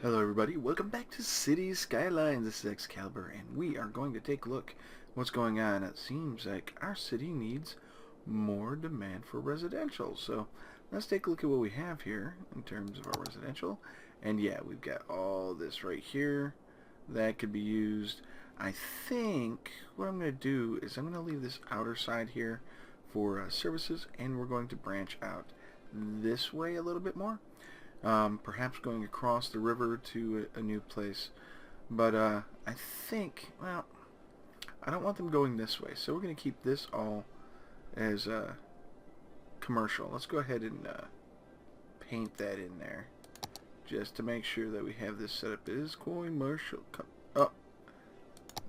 Hello everybody, welcome back to City Skylines. This is Excalibur and we are going to take a look what's going on. It seems like our city needs more demand for residential. So let's take a look at what we have here in terms of our residential. And yeah, we've got all this right here that could be used. I think what I'm going to do is I'm going to leave this outer side here for services, and we're going to branch out this way a little bit more. Perhaps going across the river to a new place. But I think, well, I don't want them going this way, so we're going to keep this all as commercial. Let's go ahead and paint that in there just to make sure that we have this set up. It is commercial. Oh,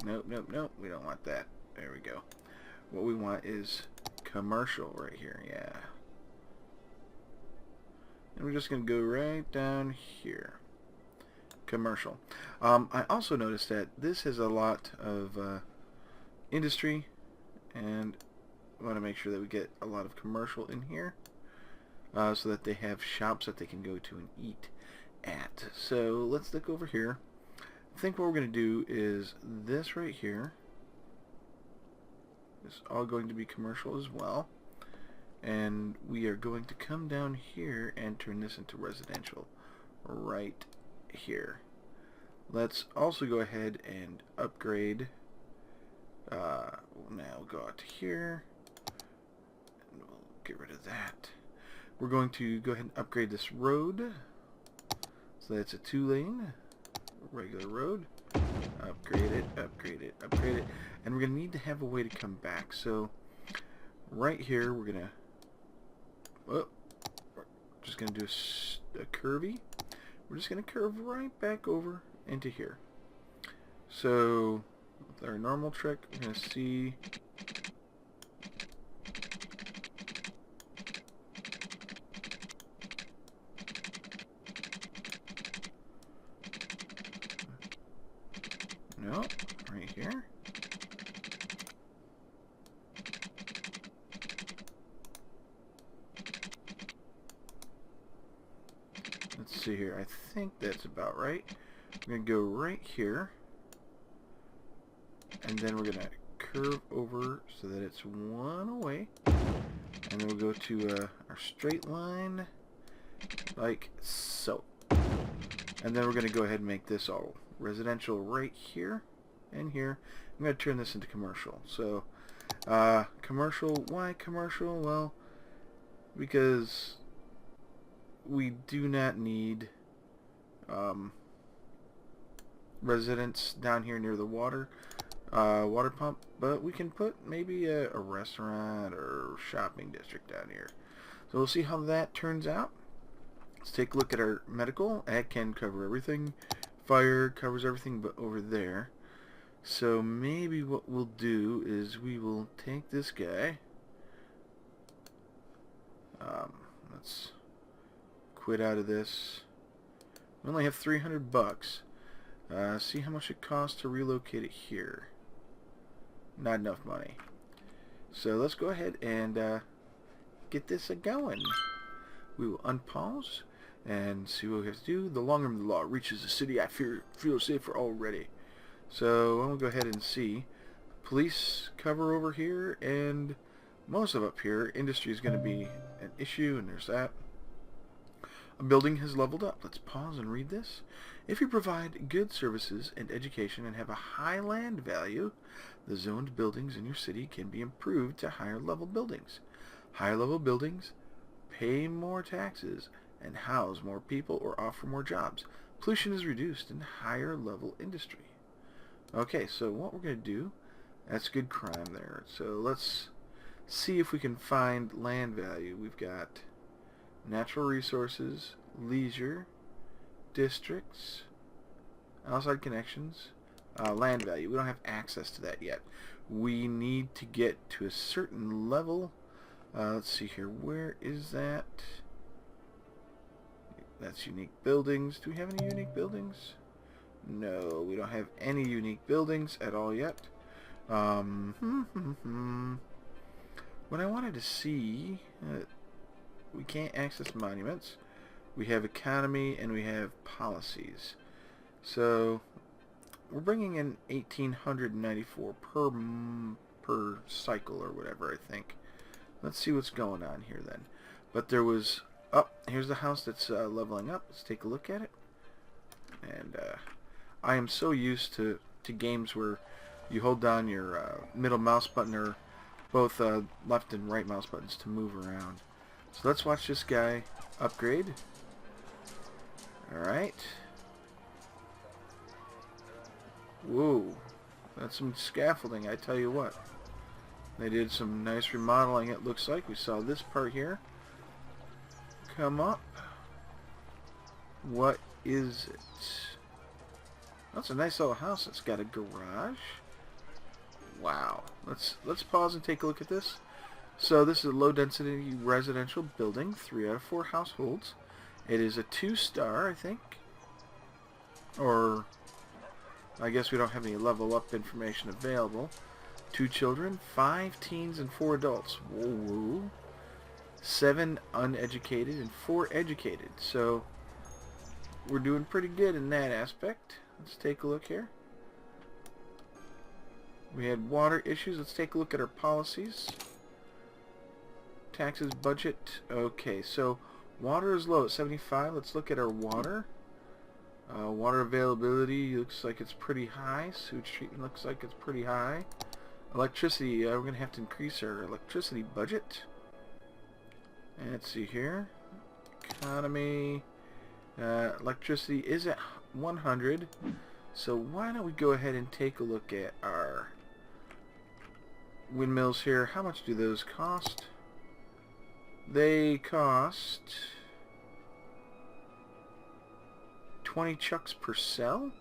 nope, nope, nope. We don't want that. There we go. What we want is commercial right here. Yeah. And we're just going to go right down here. Commercial. I also noticed that this has a lot of industry, and I want to make sure that we get a lot of commercial in here so that they have shops that they can go to and eat at. So let's look over here. I think what we're going to do is this right here is all going to be commercial as well. And we are going to come down here and turn this into residential right here. Let's also go ahead and upgrade. Now we'll go out to here and we'll get rid of that. We're going to go ahead and upgrade this road so that's a 2-lane regular road. Upgrade it, upgrade it, upgrade it, and we're going to need to have a way to come back. So right here we're going to we're just going to do a curvy. We're just going to curve right back over into here. So with our normal trick, we're going to see no, right here. Let's see here. I think that's about right. We're going to go right here, and then we're going to curve over so that it's one away, and then we'll go to our straight line like so. And then we're going to go ahead and make this all residential right here and here. I'm going to turn this into commercial. So commercial, why commercial? Well, because we do not need residents down here near the water pump, but we can put maybe a restaurant or shopping district down here. So we'll see how that turns out. Let's take a look at our medical. That can cover everything. Fire covers everything but over there. So maybe what we'll do is we will take this guy. Let's quit out of this. We only have 300 bucks. See how much it costs to relocate it here. Not enough money. So let's go ahead and get this going. We will unpause and see what we have to do. The longer the law reaches the city, I feel safer already. So I'm going to go ahead and see. Police cover over here, and most of up here. Industry is going to be an issue, and there's that. A building has leveled up. Let's pause and read this. If you provide good services and education and have a high land value, the zoned buildings in your city can be improved to higher level buildings. Higher level buildings pay more taxes and house more people or offer more jobs. Pollution is reduced in higher level industry. Okay, so what we're going to do, that's good crime there. So let's see if we can find land value. We've got natural resources, leisure, districts, outside connections, land value. We don't have access to that yet. We need to get to a certain level. Let's see here. Where is that? That's unique buildings. Do we have any unique buildings? No, we don't have any unique buildings at all yet. What I wanted to see, we can't access monuments. We have economy and we have policies. So we're bringing in 1,894 per cycle or whatever, I think. Let's see what's going on here then. But there was... Oh, here's the house that's leveling up. Let's take a look at it. And I am so used to games where you hold down your middle mouse button or both left and right mouse buttons to move around. So let's watch this guy upgrade. Alright. Whoa. That's some scaffolding, I tell you what. They did some nice remodeling, it looks like. We saw this part here come up. What is it? That's a nice little house. It's got a garage. Wow. Let's pause and take a look at this. So this is a low density residential building, 3 out of 4 households. It is a 2-star, I think. Or I guess we don't have any level up information available. 2 children, 5 teens, and 4 adults. Whoa. 7 uneducated and 4 educated. So we're doing pretty good in that aspect. Let's take a look here. We had water issues. Let's take a look at our policies. Taxes, budget. Okay, so water is low at 75. Let's look at our water. Water availability looks like it's pretty high. Sewage treatment looks like it's pretty high. Electricity, we're going to have to increase our electricity budget. And let's see here. Economy. Electricity is at 100. So why don't we go ahead and take a look at our windmills here. How much do those cost? They cost 20 chucks per cell?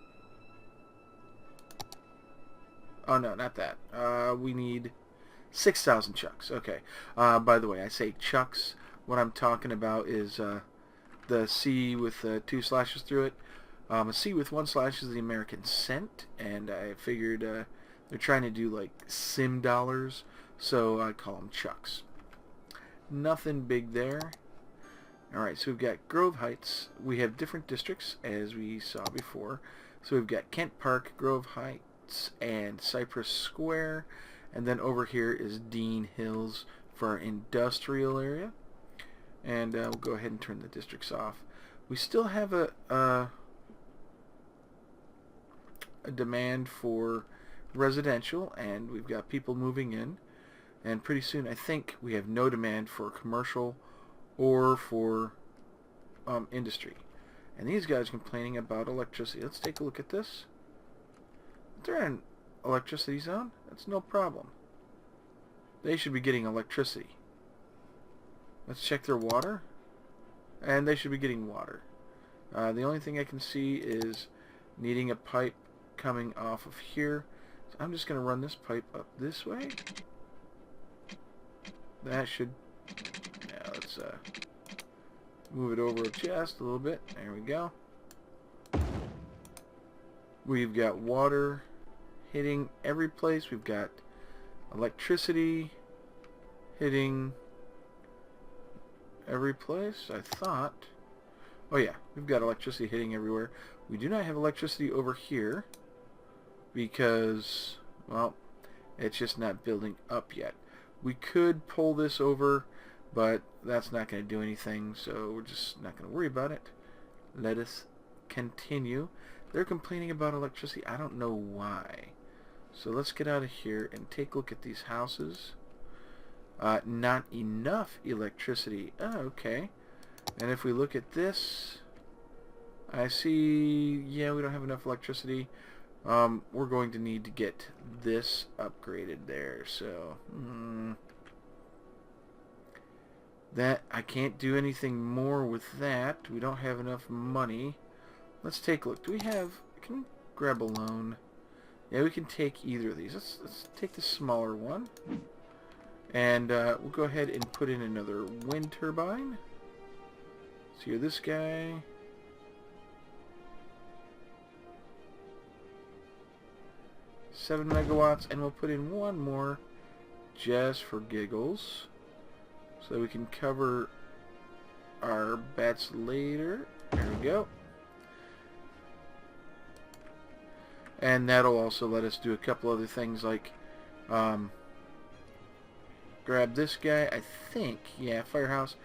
Oh no, not that. We need 6,000 chucks. Okay. By the way, I say chucks. What I'm talking about is the C with 2 slashes through it. A C with 1 slash is the American cent, and I figured they're trying to do like sim dollars, so I call them chucks. Nothing big there. Alright, so we've got Grove Heights. We have different districts, as we saw before. So we've got Kent Park, Grove Heights, and Cypress Square. And then over here is Dean Hills for our industrial area. And we'll go ahead and turn the districts off. We still have a demand for residential, and we've got people moving in. And pretty soon, I think we have no demand for commercial or for industry. And these guys complaining about electricity. Let's take a look at this. If they're in electricity zone, that's no problem. They should be getting electricity. Let's check their water. And they should be getting water. The only thing I can see is needing a pipe coming off of here. So I'm just going to run this pipe up this way. That should... Yeah, let's move it over just a little bit. There we go. We've got water hitting every place. We've got electricity hitting every place, I thought. Oh yeah, we've got electricity hitting everywhere. We do not have electricity over here because, well, it's just not building up yet. We could pull this over, but that's not going to do anything, so we're just not going to worry about it. Let us continue. They're complaining about electricity. I don't know why. So let's get out of here and take a look at these houses. Not enough electricity. Oh, okay. And if we look at this, I see, yeah, we don't have enough electricity. We're going to need to get this upgraded there. So, that, I can't do anything more with that. We don't have enough money. Let's take a look. Do we have, can we grab a loan? Yeah, we can take either of these. Let's take the smaller one. And we'll go ahead and put in another wind turbine. So here, this guy. $7 megawatts, and we'll put in one more just for giggles. So we can cover our bets later. There we go. And that'll also let us do a couple other things like grab this guy, I think, yeah, Firehouse,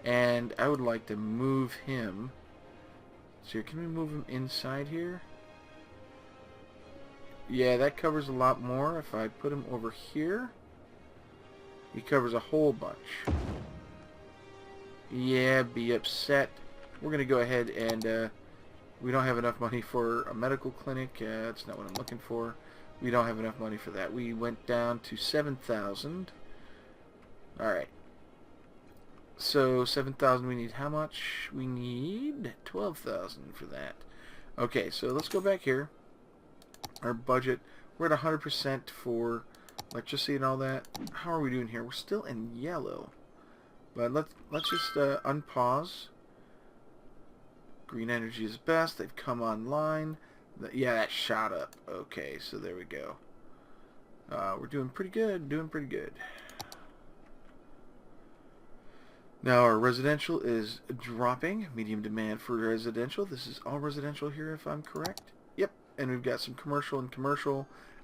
and I would like to move him. So can we move him inside here? Yeah, that covers a lot more. If I put him over here, he covers a whole bunch. Yeah, be upset. We're going to go ahead and we don't have enough money for a medical clinic. That's not what I'm looking for. We don't have enough money for that. We went down to 7,000. Alright. So 7,000, we need how much? We need 12,000 for that. Okay, so let's go back here. Our budget, we're at 100% for electricity and all that. How are we doing here? We're still in yellow. But let's just unpause. Green energy is best. They've come online. Yeah, that shot up. Okay, so there we go. We're doing pretty good. Doing pretty good. Now our residential is dropping. Medium demand for residential. This is all residential here, if I'm correct. Yep. And we've got some commercial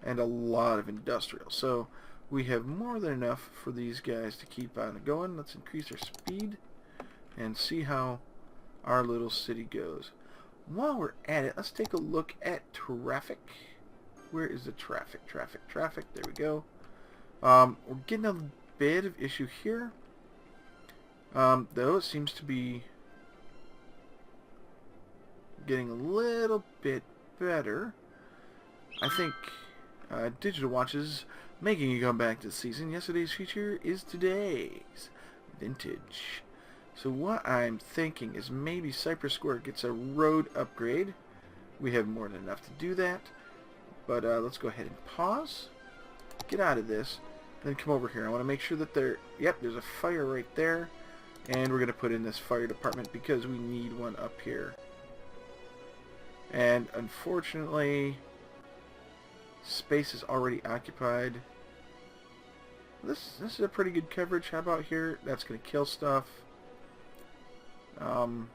and a lot of industrial. So we have more than enough for these guys to keep on going. Let's increase our speed and see how our little city goes. While we're at it, let's take a look at traffic. Where is the traffic? Traffic. There we go. We're getting a bit of issue here. Though it seems to be getting a little bit better. I think digital watches making a comeback this season. Yesterday's feature is today's vintage. So what I'm thinking is maybe Cypress Square gets a road upgrade. We have more than enough to do that. But let's go ahead and pause. Get out of this. Then come over here. I want to make sure that yep, there's a fire right there. And we're going to put in this fire department because we need one up here. And unfortunately, space is already occupied. This is a pretty good coverage. How about here? That's going to kill stuff. No,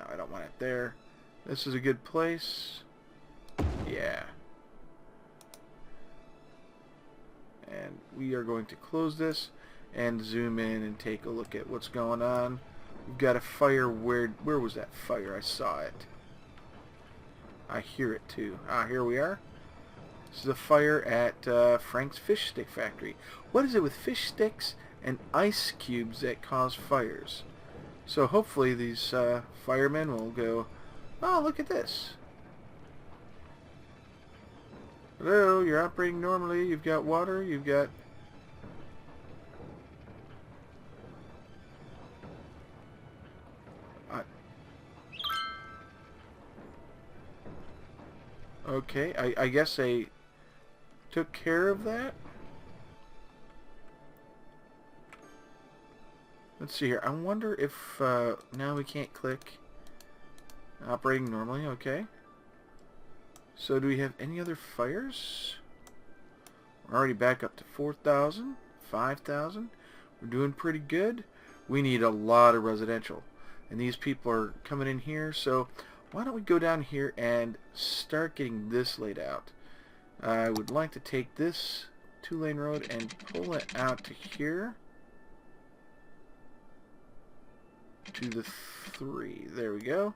I don't want it there. This is a good place. Yeah. And we are going to close this and zoom in and take a look at what's going on. We've got a fire. Where was that fire? I saw it. I hear it too. Here we are. This is a fire at Frank's Fish Stick Factory. What is it with fish sticks and ice cubes that cause fires? So hopefully these firemen will go, oh, look at this. Hello, you're operating normally. You've got water. You've got... Okay, I guess they took care of that. Let's see here. I wonder if now we can't click operating normally. Okay. So do we have any other fires? We're already back up to 4,000, 5,000. We're doing pretty good. We need a lot of residential. And these people are coming in here, so why don't we go down here and start getting this laid out. I would like to take this 2-lane road and pull it out to here. To the 3. There we go.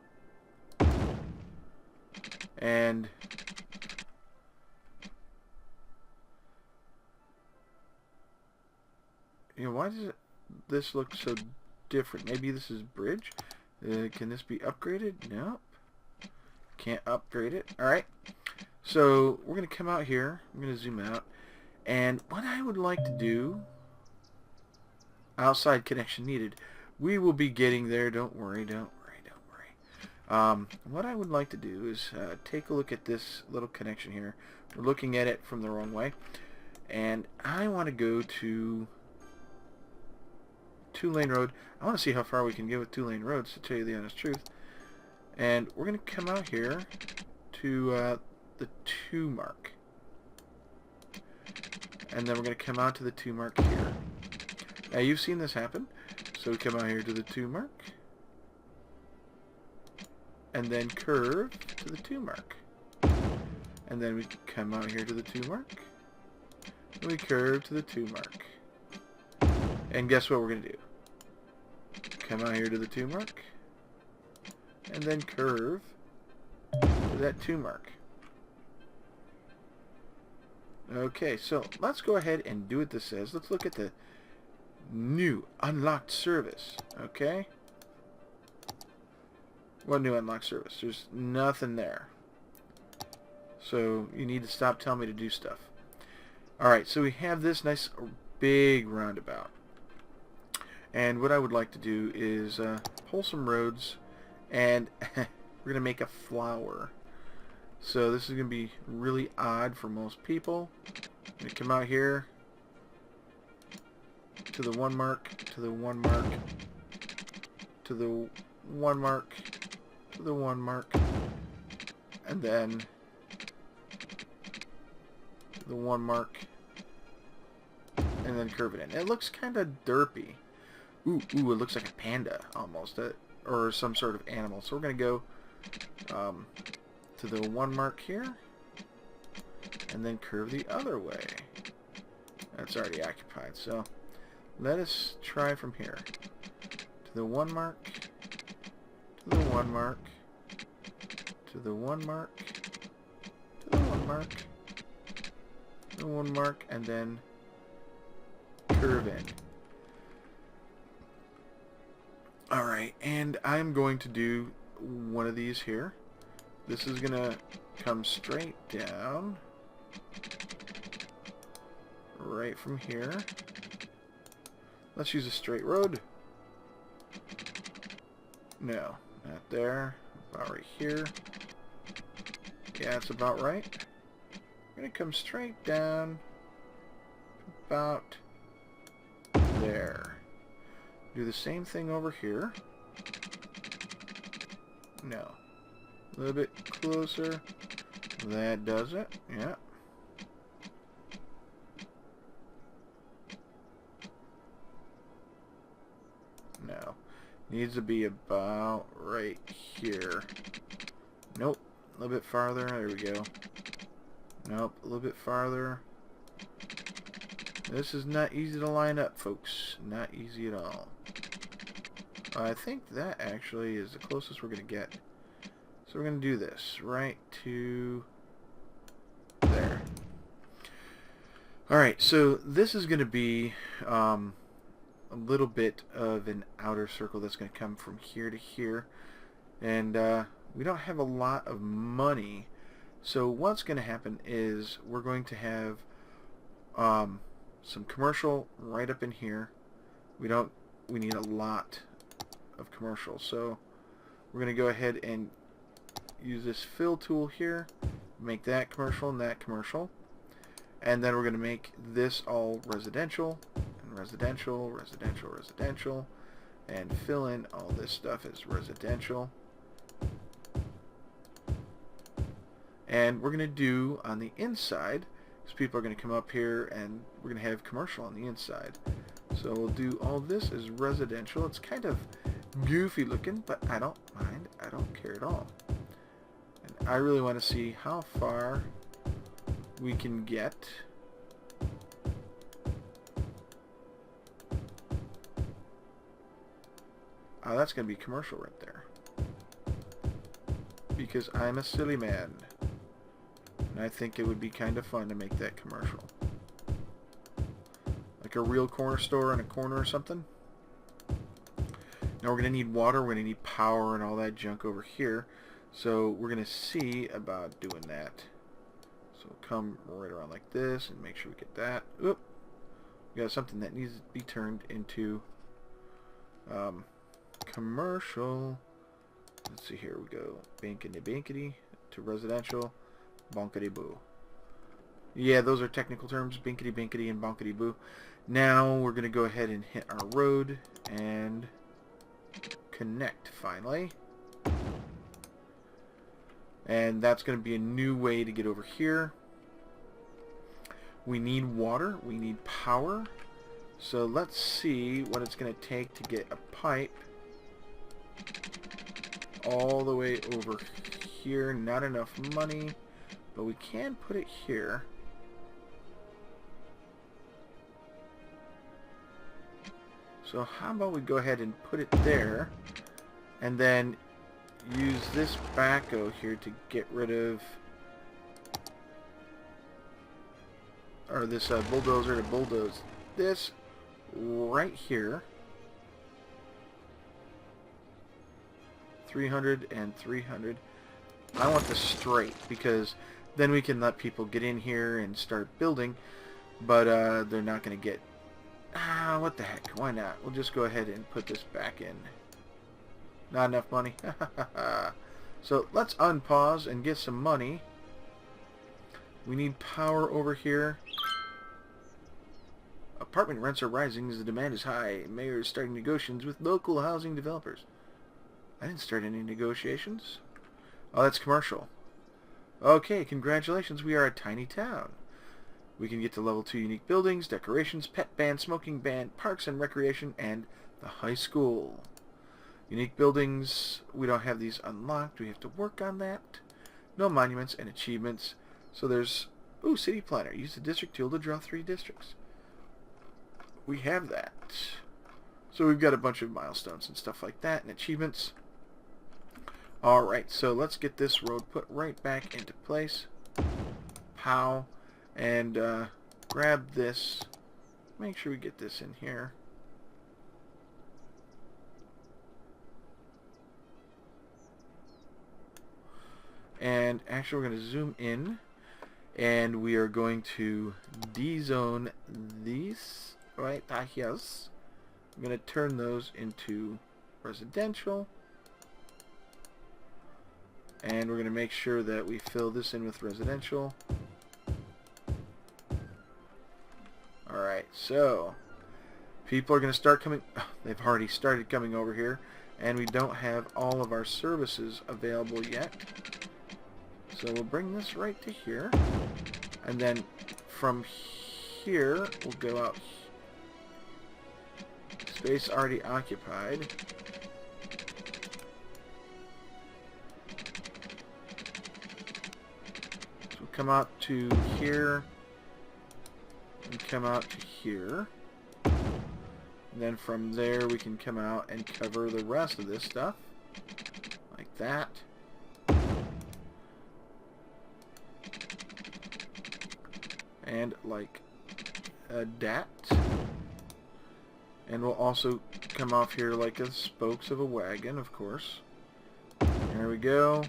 And you know, why does this look so different? Maybe this is bridge. Can this be upgraded? Nope. Can't upgrade it. Alright. So we're going to come out here. I'm going to zoom out. And what I would like to do, outside connection needed. We will be getting there. Don't worry. What I would like to do is take a look at this little connection here. We're looking at it from the wrong way. And I want to go to 2-lane road. I want to see how far we can get with 2-lane roads, to tell you the honest truth. And we're going to come out here to the 2 mark. And then we're going to come out to the 2 mark here. Now you've seen this happen. So we come out here to the 2 mark. And then curve to the 2 mark. And then we come out here to the 2 mark. And we curve to the 2 mark. And guess what we're going to do? Come out here to the 2 mark. And then curve to that 2 mark. Okay, so let's go ahead and do what this says. Let's look at the new unlocked service. Okay? What new unlocked service? There's nothing there. So you need to stop telling me to do stuff. Alright, so we have this nice big roundabout. And what I would like to do is pull some roads, and we're going to make a flower. So this is going to be really odd for most people. I'm going to come out here to the 1 mark, to the 1 mark, to the 1 mark, to the 1 mark, and then to the 1 mark, and then curve it in. It looks kind of derpy. Ooh, it looks like a panda almost, or some sort of animal. So we're going to go to the 1 mark here, and then curve the other way. That's already occupied, so let us try from here. To the 1 mark, to the 1 mark, to the 1 mark, to the 1 mark, to the 1 mark, and then curve in. Alright, and I'm going to do one of these here. This is going to come straight down, right from here. Let's use a straight road. No, not there. About right here. Yeah, it's about right. I'm going to come straight down, about there. Do the same thing over here. No. A little bit closer. That does it. Yeah. No. Needs to be about right here. Nope. A little bit farther. There we go. Nope. A little bit farther. This is not easy to line up, folks. Not easy at all. I think that actually is the closest we're going to get. So we're going to do this right to there. Alright, so this is going to be a little bit of an outer circle that's going to come from here to here. And we don't have a lot of money. So what's going to happen is we're going to have some commercial right up in here. We need a lot of commercial. So we're going to go ahead and use this fill tool here, make that commercial and that commercial, and then we're going to make this all residential, and residential, residential, residential, and fill in all this stuff as residential. And we're going to do on the inside, because people are going to come up here and we're going to have commercial on the inside. So we'll do all this as residential. It's kind of goofy looking, but I don't mind. I don't care at all. And I really want to see how far we can get. Oh, that's going to be commercial right there. Because I'm a silly man. And I think it would be kind of fun to make that commercial. Like a real corner store in a corner or something. Now we're going to need water, we're going to need power and all that junk over here. So we're going to see about doing that. So we'll come right around like this and make sure we get that. Oop. We got something that needs to be turned into commercial. Let's see, here we go. Binkity to residential. Bonkity boo. Yeah, those are technical terms. Binkity binkity and bonkity boo. Now we're going to go ahead and hit our road and connect finally. And that's going to be a new way to get over here. We need water. We need power. So let's see what it's going to take to get a pipe all the way over here. Not enough money. but we can put it here. So how about we go ahead and put it there, and then use this backhoe here to get rid of, or this bulldozer to bulldoze this right here. 300 and 300. I want this straight because then we can let people get in here and start building, but they're not going to get... what the heck? Why not? We'll just go ahead and put this back in. Not enough money? So let's unpause and get some money. We need power over here. Apartment rents are rising as the demand is high. Mayor is starting negotiations with local housing developers. I didn't start any negotiations. Oh, that's commercial. Okay, congratulations. We are a tiny town. We can get to level 2 unique buildings, decorations, pet ban, smoking ban, parks and recreation, and the high school. Unique buildings, we don't have these unlocked. We have to work on that. No monuments and achievements. So there's... Ooh, city planner. Use the district tool to draw 3 districts. We have that. So we've got a bunch of milestones and stuff like that, and achievements. Alright, so let's get this road put right back into place. Pow. And grab this. Make sure we get this in here. And actually we're going to zoom in. And we are going to de-zone these right here. I'm going to turn those into residential. And we're going to make sure that we fill this in with residential. Alright, so people are going to start coming. They've already started coming over here. And we don't have all of our services available yet. So we'll bring this right to here. And then from here, we'll go out. Space already occupied. Come out to here and come out to here, and then from there we can come out and cover the rest of this stuff like that. And like that. And we'll also come off here like the spokes of a wagon, of course. There we go.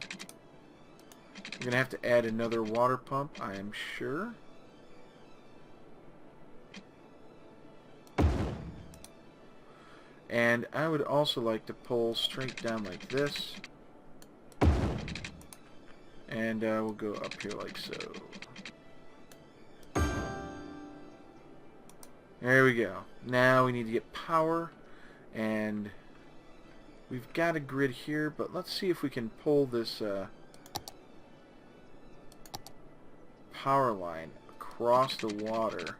We're going to have to add another water pump, I am sure. And I would also like to pull straight down like this. And we'll go up here like so. There we go. Now we need to get power. And we've got a grid here, but let's see if we can pull this... power line across the water.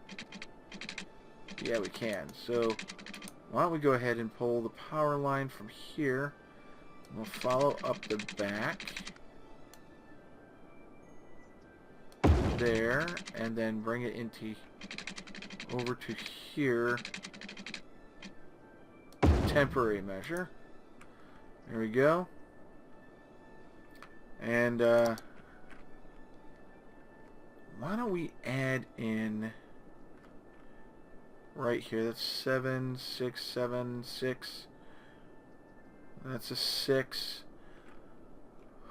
Yeah, we can. So why don't we go ahead and pull the power line from here. We'll follow up the back there and then bring it into over to here. It's a temporary measure. There we go. And why don't we add in right here? That's 7, 6, 7, 6. That's a 6.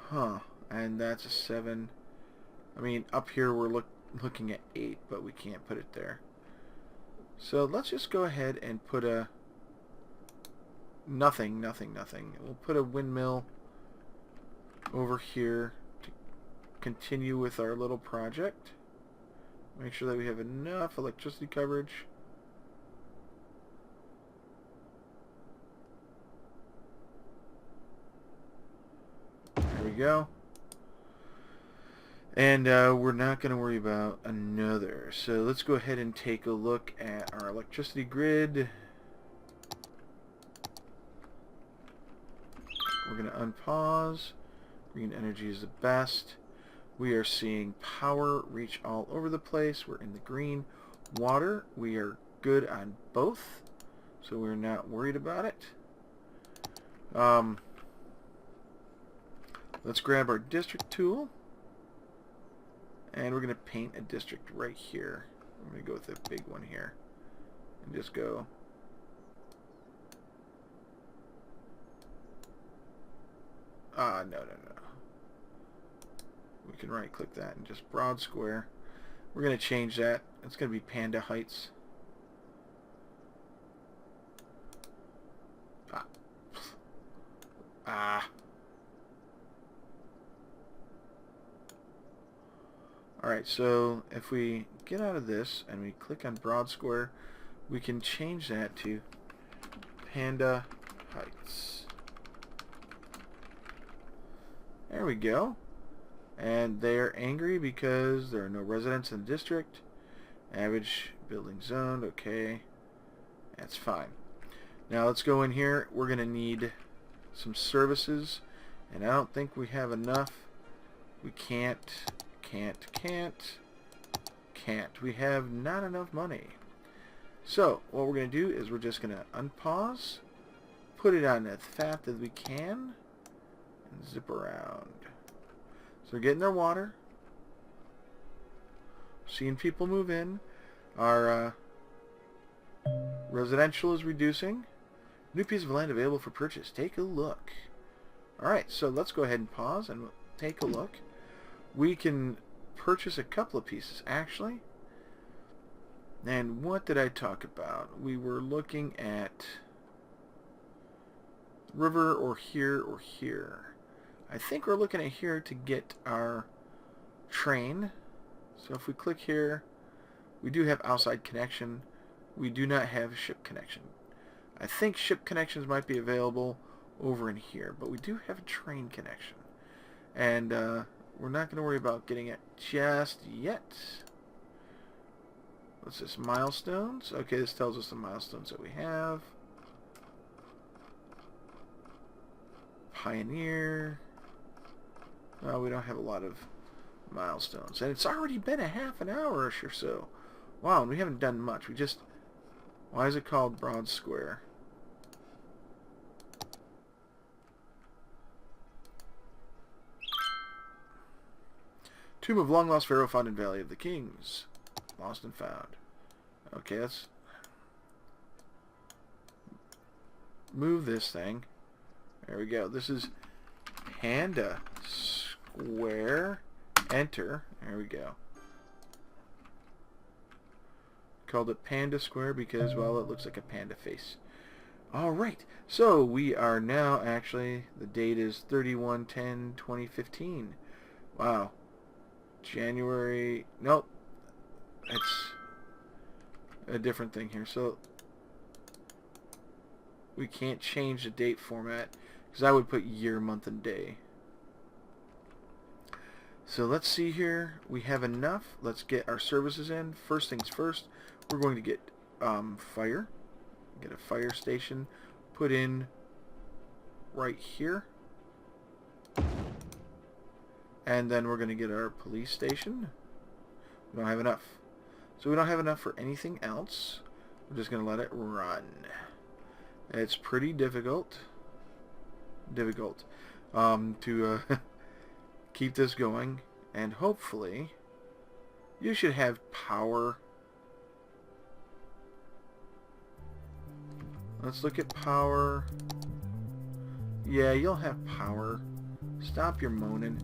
Huh. And that's a 7. I mean, up here we're looking at 8, but we can't put it there. So let's just go ahead and put a nothing. We'll put a windmill over here to continue with our little project. Make sure that we have enough electricity coverage. There we go. And we're not going to worry about another. So let's go ahead and take a look at our electricity grid. We're going to unpause. Green energy is the best. We are seeing power reach all over the place. We're in the green. Water, we are good on both, so we're not worried about it. Let's grab our district tool, and we're going to paint a district right here. I'm going to go with the big one here, and just go. No. We can right click that and just broad square. We're going to change that. It's going to be Panda Heights. Alright, so if we get out of this and we click on broad square, we can change that to Panda Heights. There we go. And they're angry because there are no residents in the district. Average building zoned. Okay. That's fine. Now let's go in here. We're going to need some services. And I don't think we have enough. We can't. We have not enough money. So what we're going to do is we're just going to unpause. Put it on as fast as we can. And zip around. So we're getting their water. Seeing people move in. Our residential is reducing. New piece of land available for purchase. Take a look. Alright, so let's go ahead and pause and take a look. We can purchase a couple of pieces, actually. And what did I talk about? We were looking at river or here or here. I think we're looking at here to get our train. So if we click here, we do have outside connection. We do not have ship connection. I think ship connections might be available over in here, but we do have a train connection. And we're not going to worry about getting it just yet. What's this? Milestones? Okay, this tells us the milestones that we have. Pioneer. No, we don't have a lot of milestones. And it's already been a half an hour-ish or so. Wow, and we haven't done much. We just... Why is it called Broad Square? Tomb of Long Lost Pharaoh found in Valley of the Kings. Lost and found. Okay, let's move this thing. There we go. This is Panda Square. Enter. There we go. Called it Panda Square because, well, it looks like a panda face. Alright, so we are now actually, the date is 31/10/2015. Wow. January, nope. It's a different thing here. So we can't change the date format because I would put year, month, and day. So let's see here. We have enough. Let's get our services in. First things first, we're going to get fire. Get a fire station put in right here. And then we're going to get our police station. We don't have enough. So we don't have enough for anything else. We're just going to let it run. It's pretty difficult. To keep this going. And hopefully you should have power. Let's look at power. Yeah, you'll have power. Stop your moaning.